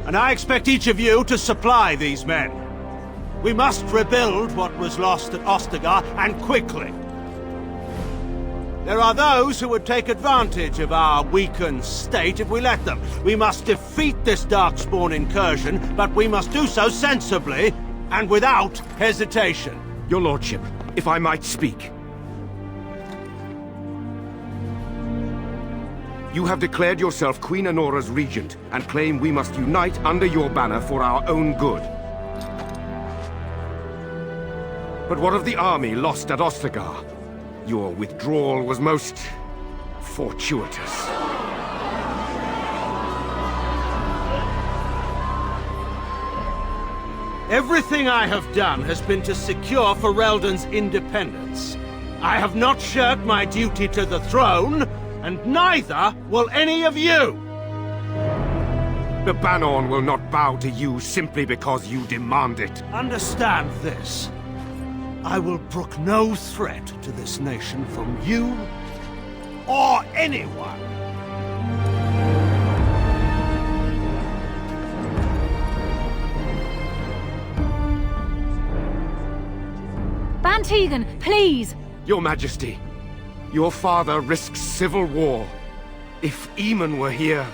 And I expect each of you to supply these men. We must rebuild what was lost at Ostagar, and quickly. There are those who would take advantage of our weakened state if we let them. We must defeat this Darkspawn incursion, but we must do so sensibly and without hesitation. Your lordship, if I might speak. You have declared yourself Queen Anora's regent, and claim we must unite under your banner for our own good. But what of the army lost at Ostagar? Your withdrawal was most fortuitous. Everything I have done has been to secure Ferelden's independence. I have not shirked my duty to the throne, and neither will any of you! The Bannorn will not bow to you simply because you demand it. Understand this. I will brook no threat to this nation from you or anyone. Bann Teagan, please! Your Majesty, your father risks civil war. If Eamon were here...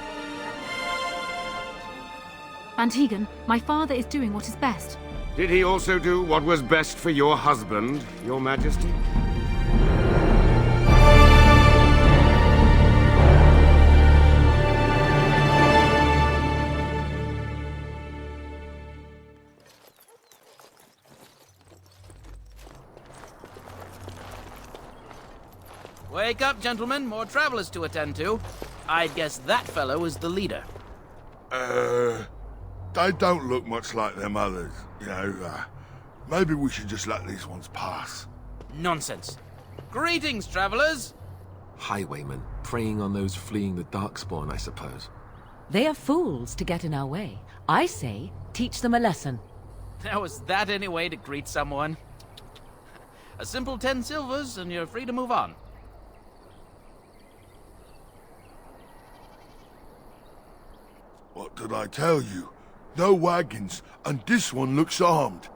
Bann Teagan, my father is doing what is best. Did he also do what was best for your husband, Your Majesty? Wake up, gentlemen. More travelers to attend to. I'd guess that fellow is the leader. They don't look much like them others, you know. Maybe we should just let these ones pass. Nonsense. Greetings, travelers. Highwaymen, preying on those fleeing the Darkspawn, I suppose. They are fools to get in our way. I say, teach them a lesson. Now, is that any way to greet someone? A simple 10 silvers, and you're free to move on. What did I tell you? No wagons, and this one looks armed.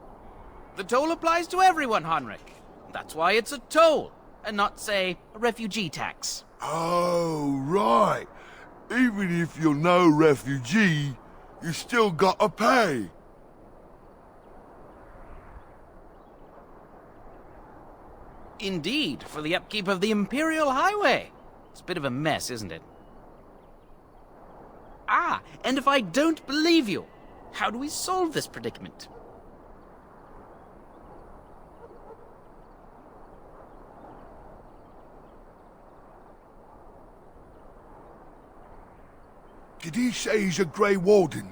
The toll applies to everyone, Heinrich. That's why it's a toll, and not, say, a refugee tax. Oh, right. Even if you're no refugee, you still gotta pay. Indeed, for the upkeep of the Imperial Highway. It's a bit of a mess, isn't it? Ah, and if I don't believe you, how do we solve this predicament? Did he say he's a Grey Warden?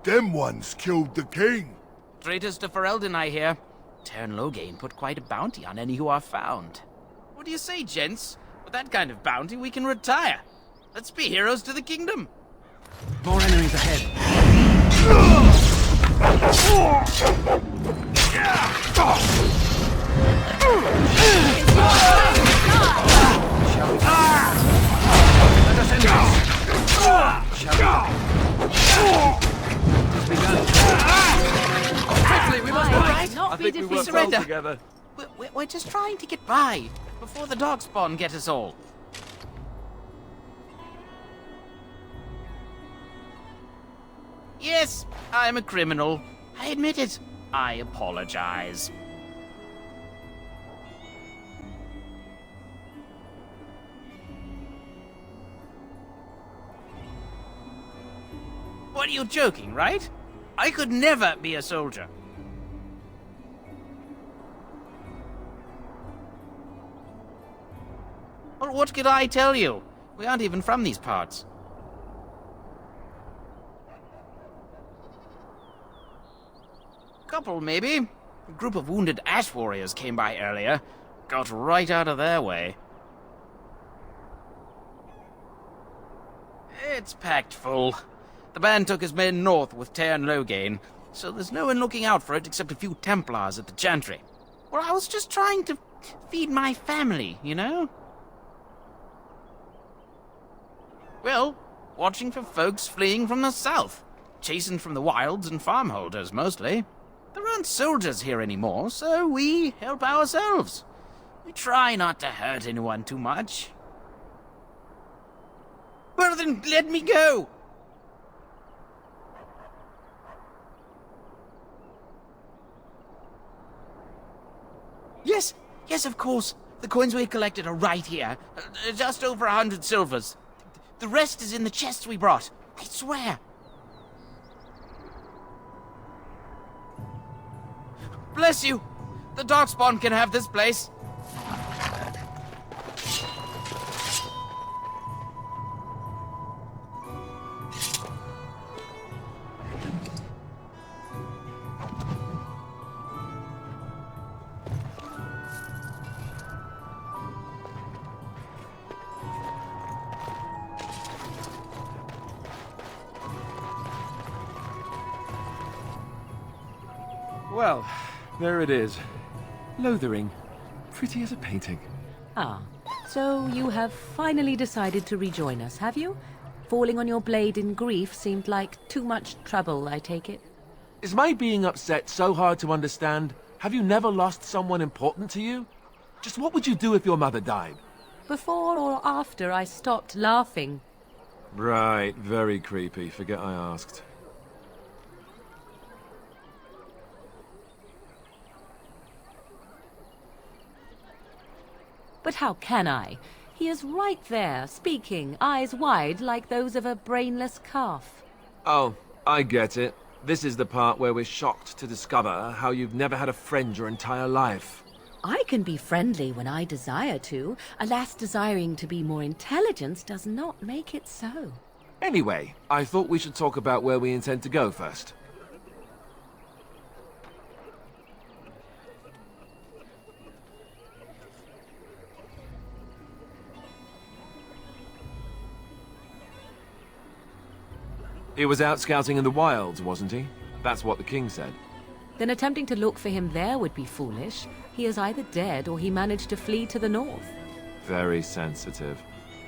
Them ones killed the king. Traitors to Ferelden, I hear. Teyrn Loghain put quite a bounty on any who are found. What do you say, gents? With that kind of bounty, we can retire. Let's be heroes to the kingdom. More enemies ahead. Let us end this. Quickly, we must Right, not not be be defeated. defeated. Surrender. together. We're just trying to get by before the Darkspawn get us all. Yes, I'm a criminal. I admit it. I apologize. What are you joking, right? I could never be a soldier. Well, what could I tell you? We aren't even from these parts. Couple, maybe. A group of wounded ash warriors came by earlier. Got right out of their way. It's packed full. The band took his men north with Teyrn Loghain, so there's no one looking out for it except a few Templars at the Chantry. Well, I was just trying to feed my family, you know? Well, watching for folks fleeing from the south. chasing from the wilds and farm holders, mostly. There aren't soldiers here anymore, so we help ourselves. We try not to hurt anyone too much. Well then, let me go! Yes, of course. The coins we collected are right here. Just over 100 silvers. The rest is in the chests we brought. I swear. Bless you! The Darkspawn can have this place. Well, there it is. Lothering. Pretty as a painting. Ah, so you have finally decided to rejoin us, have you? Falling on your blade in grief seemed like too much trouble, I take it. Is my being upset so hard to understand? Have you never lost someone important to you? Just what would you do if your mother died? Before or after I stopped laughing? Right, very creepy. Forget I asked. But how can I? He is right there, speaking, eyes wide like those of a brainless calf. Oh, I get it. This is the part where we're shocked to discover how you've never had a friend your entire life. I can be friendly when I desire to. Alas, desiring to be more intelligent does not make it so. Anyway, I thought we should talk about where we intend to go first. He was out scouting in the wilds, wasn't he? That's what the king said. Then attempting to look for him there would be foolish. He is either dead or he managed to flee to the north. Very sensitive.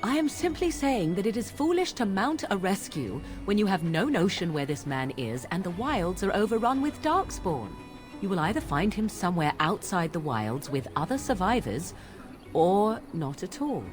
I am simply saying that it is foolish to mount a rescue when you have no notion where this man is and the wilds are overrun with Darkspawn. You will either find him somewhere outside the wilds with other survivors, or not at all.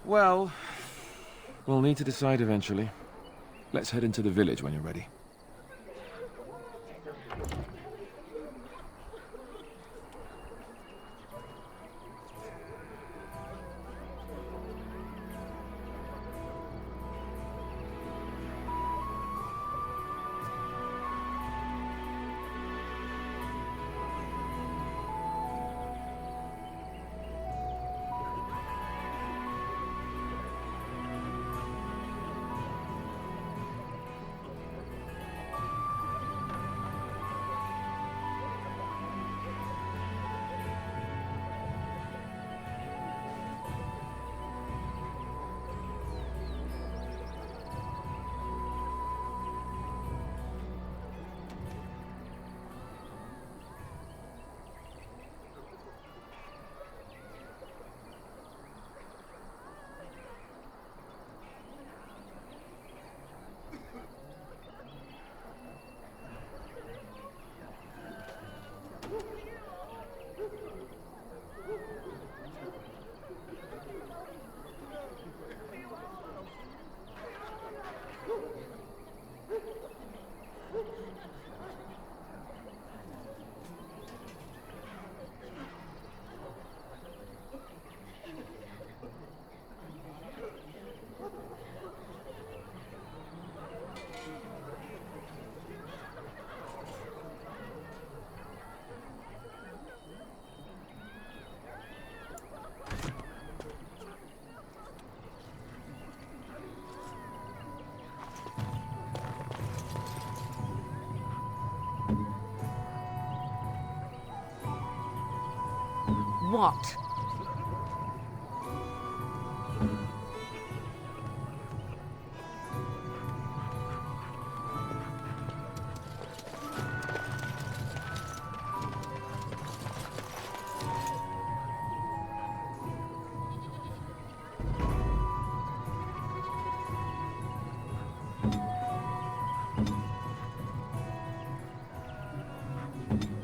Well, we'll need to decide eventually. Let's head into the village when you're ready. what?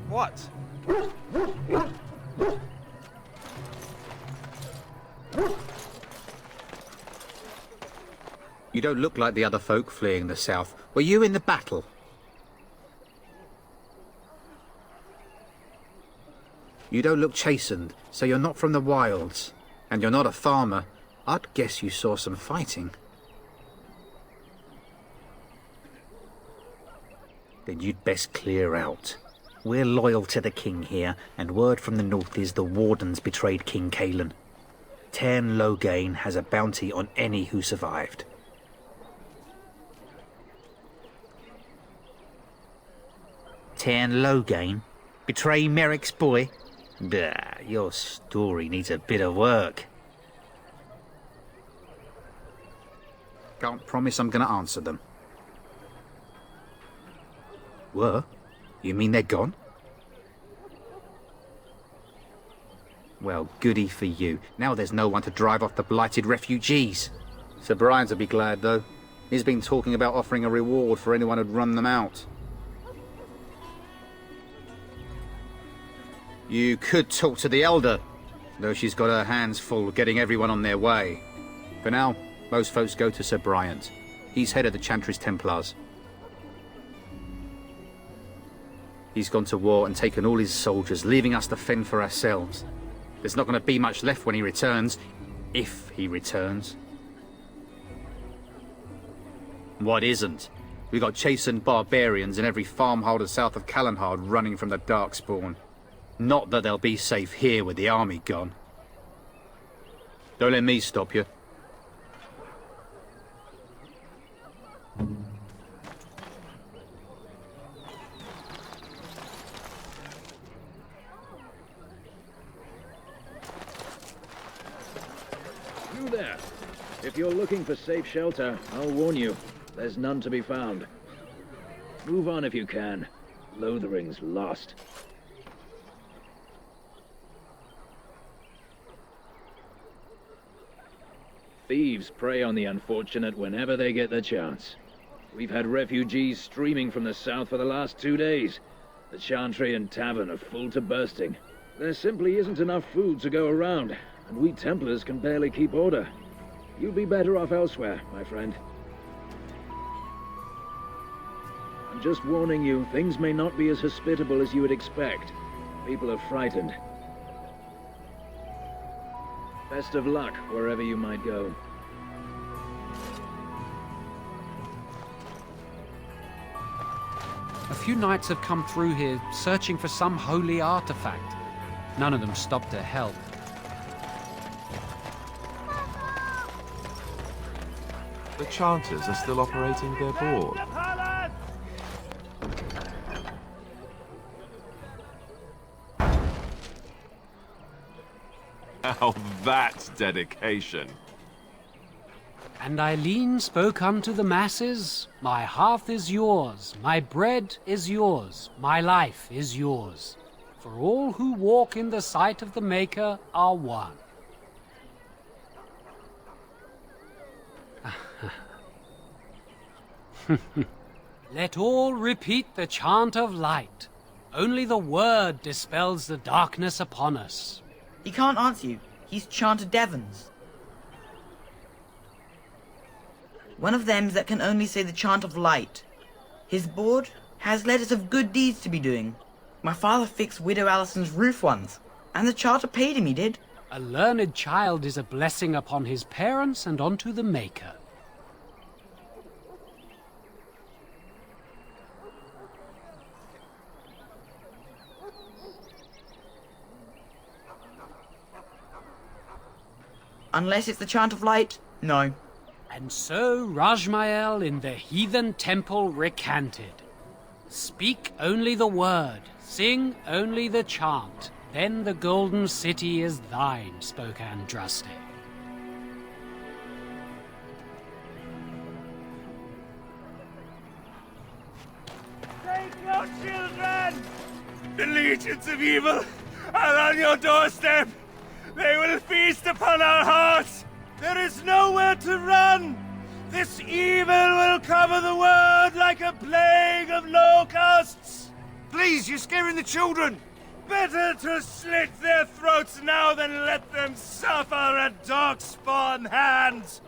What? You don't look like the other folk fleeing the south. Were you in the battle? You don't look chastened, so you're not from the wilds. And you're not a farmer. I'd guess you saw some fighting. Then you'd best clear out. We're loyal to the king here, and word from the north is the Wardens betrayed King Cailan. Tairn Loghain has a bounty on any who survived. Tairn Loghain? Betray Merrick's boy? Bah, your story needs a bit of work. Can't promise I'm gonna answer them. Were? You mean they're gone? Well, goody for you. Now there's no one to drive off the blighted refugees. Sir Brian's will be glad, though. He's been talking about offering a reward for anyone who'd run them out. You could talk to the Elder, though she's got her hands full getting everyone on their way. For now, most folks go to Sir Bryant. He's head of the Chantry's Templars. He's gone to war and taken all his soldiers, leaving us to fend for ourselves. There's not going to be much left when he returns, if he returns. What isn't? We got chastened barbarians in every farmholder south of Callanhard running from the Darkspawn. Not that they'll be safe here with the army gone. Don't let me stop you. You there. If you're looking for safe shelter, I'll warn you, there's none to be found. Move on if you can. Lothering's lost. Thieves prey on the unfortunate whenever they get the chance. We've had refugees streaming from the south for the last 2 days. The Chantry and Tavern are full to bursting. There simply isn't enough food to go around, and we Templars can barely keep order. You'd be better off elsewhere, my friend. I'm just warning you, things may not be as hospitable as you would expect. People are frightened. Best of luck wherever you might go. A few knights have come through here searching for some holy artifact. None of them stopped to help. The Chanters are still operating their board. Now that's dedication. And Eileen spoke unto the masses, my hearth is yours, my bread is yours, my life is yours. For all who walk in the sight of the Maker are one. Let all repeat the chant of light. Only the word dispels the darkness upon us. He can't answer you. He's chanted Devons. One of them that can only say the chant of light. His board has letters of good deeds to be doing. My father fixed Widow Allison's roof once, and the charter paid him, he did. A learned child is a blessing upon his parents and onto the Maker. Unless it's the chant of light, no. And so Rajmael in the heathen temple recanted. Speak only the word, sing only the chant. Then the Golden City is thine, spoke Andraste. Take your children! The legions of evil are on your doorstep! They will feast upon our hearts! There is nowhere to run! This evil will cover the world like a plague of locusts! Please, you're scaring the children! Better to slit their throats now than let them suffer at Darkspawn hands!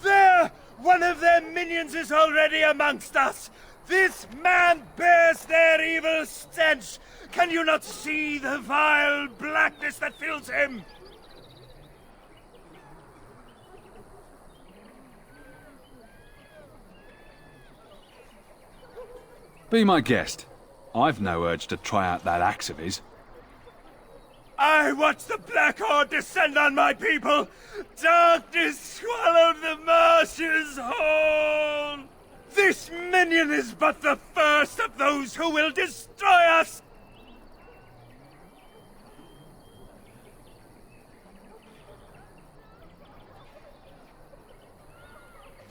There! One of their minions is already amongst us! This man bears their evil stench! Can you not see the vile blackness that fills him? Be my guest. I've no urge to try out that axe of his. I watched the Black Horde descend on my people! Darkness swallowed the marshes whole! This minion is but the first of those who will destroy us!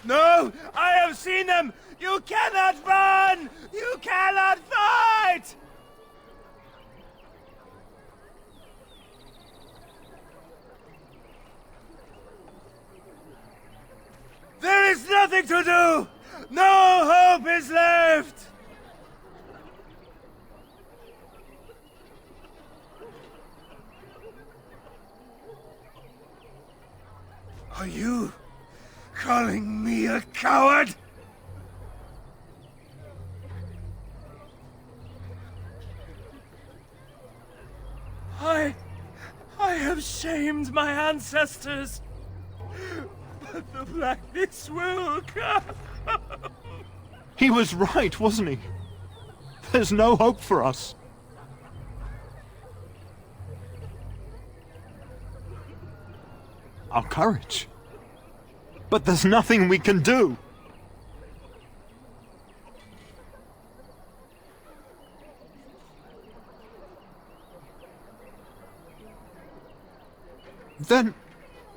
No! I have seen them! You cannot run! You cannot fight! There is nothing to do! No hope is left! Are you calling me a coward? I have shamed my ancestors. But the blackness will come. He was right, wasn't he? There's no hope for us. Our courage. But there's nothing we can do. Then,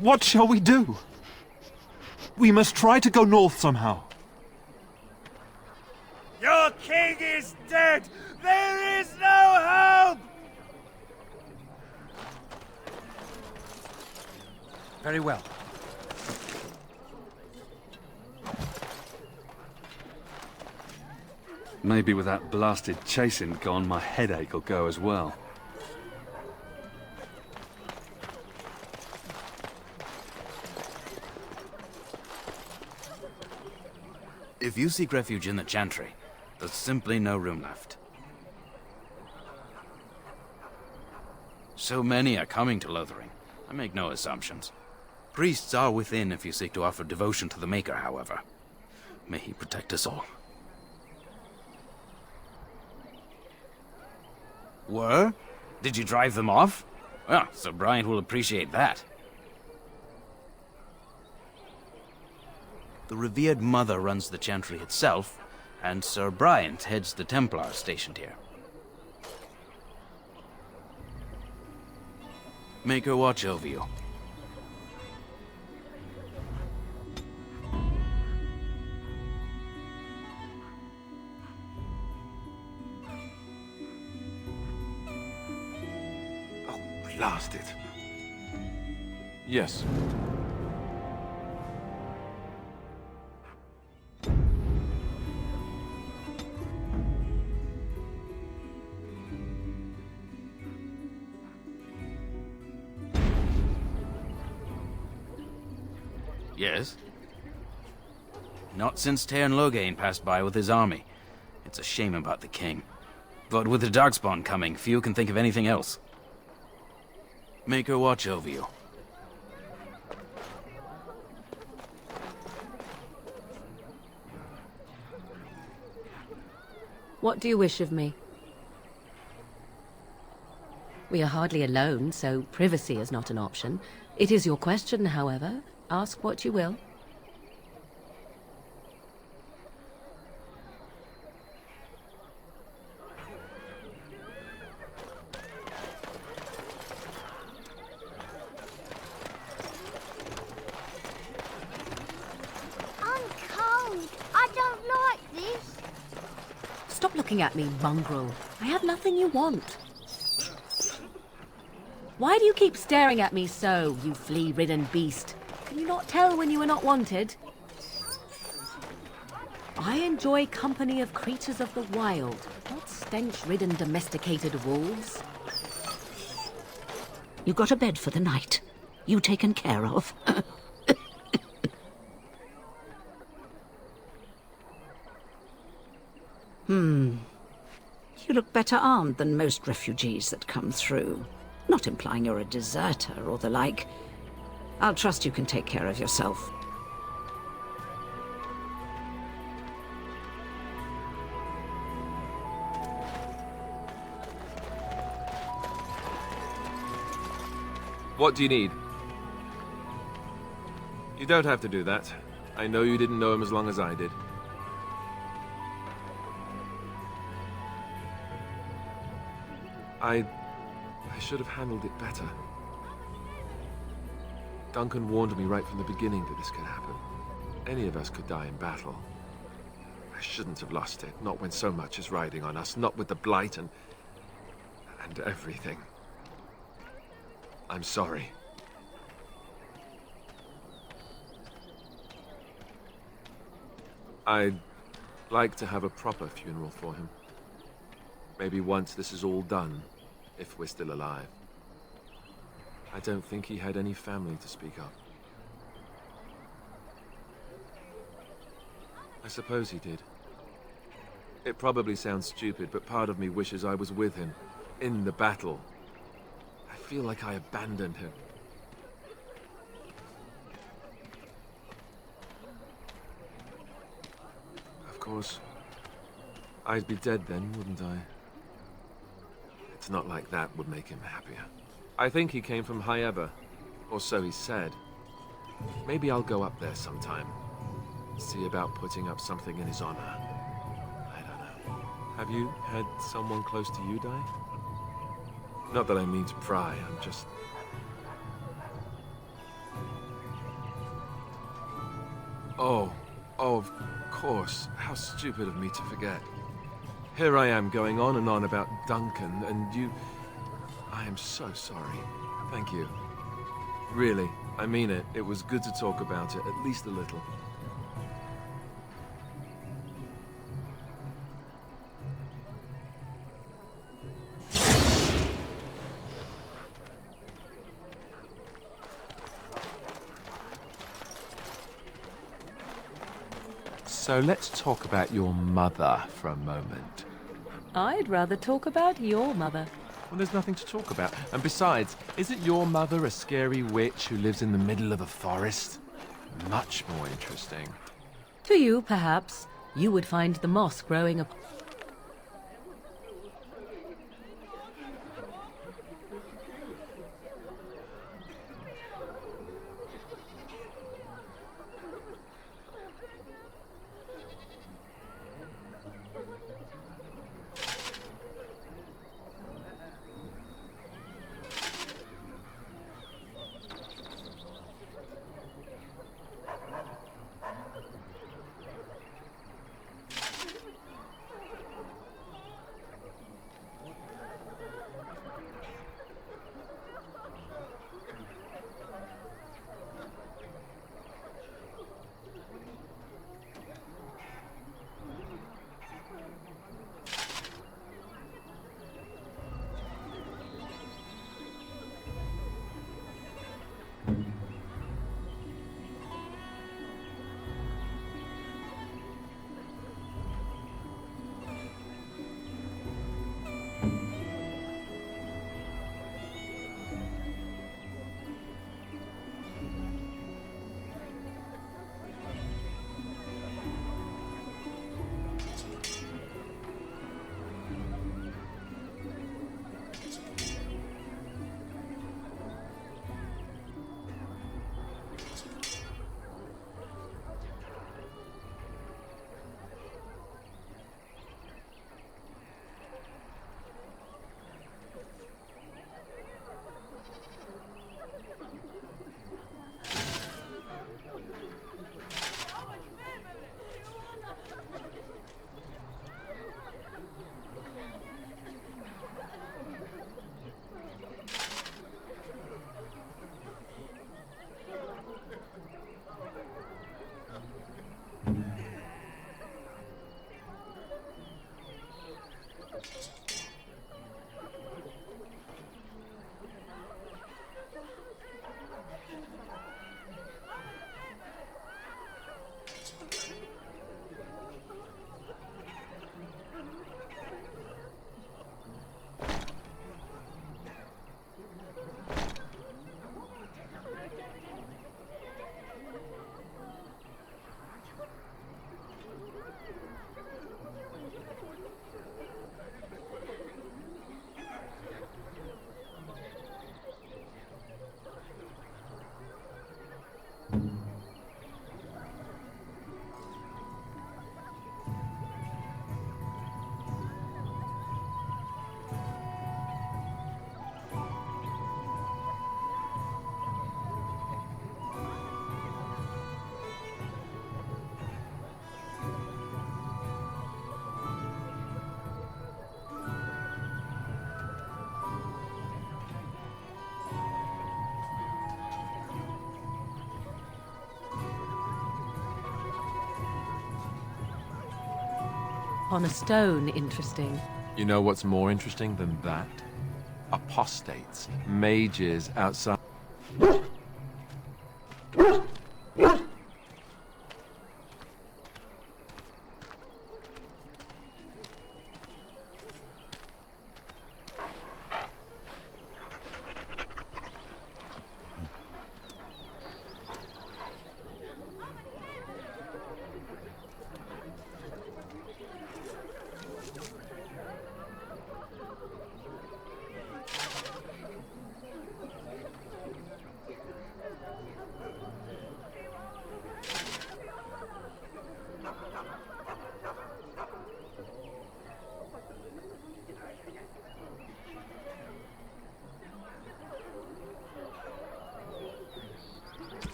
what shall we do? We must try to go north somehow. Your king is dead! There is no hope! Very well. Maybe with that blasted chasing gone, my headache will go as well. If you seek refuge in the Chantry, there's simply no room left. So many are coming to Lothering. I make no assumptions. Priests are within if you seek to offer devotion to the Maker, however. May he protect us all. Were? Did you drive them off? Well, Sir Bryant will appreciate that. The revered mother runs the Chantry itself, and Sir Bryant heads the Templars stationed here. Make her watch over you. Oh, blast it. Yes. Yes? Not since Tairn Loghain passed by with his army. It's a shame about the king. But with the Darkspawn coming, few can think of anything else. Make her watch over you. What do you wish of me? We are hardly alone, so privacy is not an option. It is your question, however. Ask what you will. looking at me, mongrel. I have nothing you want. Why do you keep staring at me so, you flea-ridden beast? Can you not tell when you are not wanted? I enjoy company of creatures of the wild, not stench-ridden domesticated wolves. You got a bed for the night. You taken care of. You look better armed than most refugees that come through. Not implying you're a deserter or the like. I'll trust you can take care of yourself. What do you need? You don't have to do that. I know you didn't know him as long as I did. I should have handled it better. Duncan warned me right from the beginning that this could happen. Any of us could die in battle. I shouldn't have lost it, not when so much is riding on us, not with the Blight and everything. I'm sorry. I'd like to have a proper funeral for him. Maybe once this is all done, if we're still alive. I don't think he had any family to speak of. I suppose he did. It probably sounds stupid, but part of me wishes I was with him, in the battle. I feel like I abandoned him. Of course, I'd be dead then, wouldn't I? It's not like that would make him happier. I think he came from Hyeva, or so he said. Maybe I'll go up there sometime. See about putting up something in his honor. I don't know. Have you had someone close to you die? Not that I mean to pry, I'm just... Oh, of course. How stupid of me to forget. Here I am going on and on about Duncan, and you... I am so sorry. Thank you. Really, I mean it. It was good to talk about it, at least a little. So let's talk about your mother for a moment. I'd rather talk about your mother. Well, there's nothing to talk about. And besides, isn't your mother a scary witch who lives in the middle of a forest? Much more interesting. To you, perhaps. You would find the moss growing up. upon a stone interesting. You know what's more interesting than that? Apostates, mages outside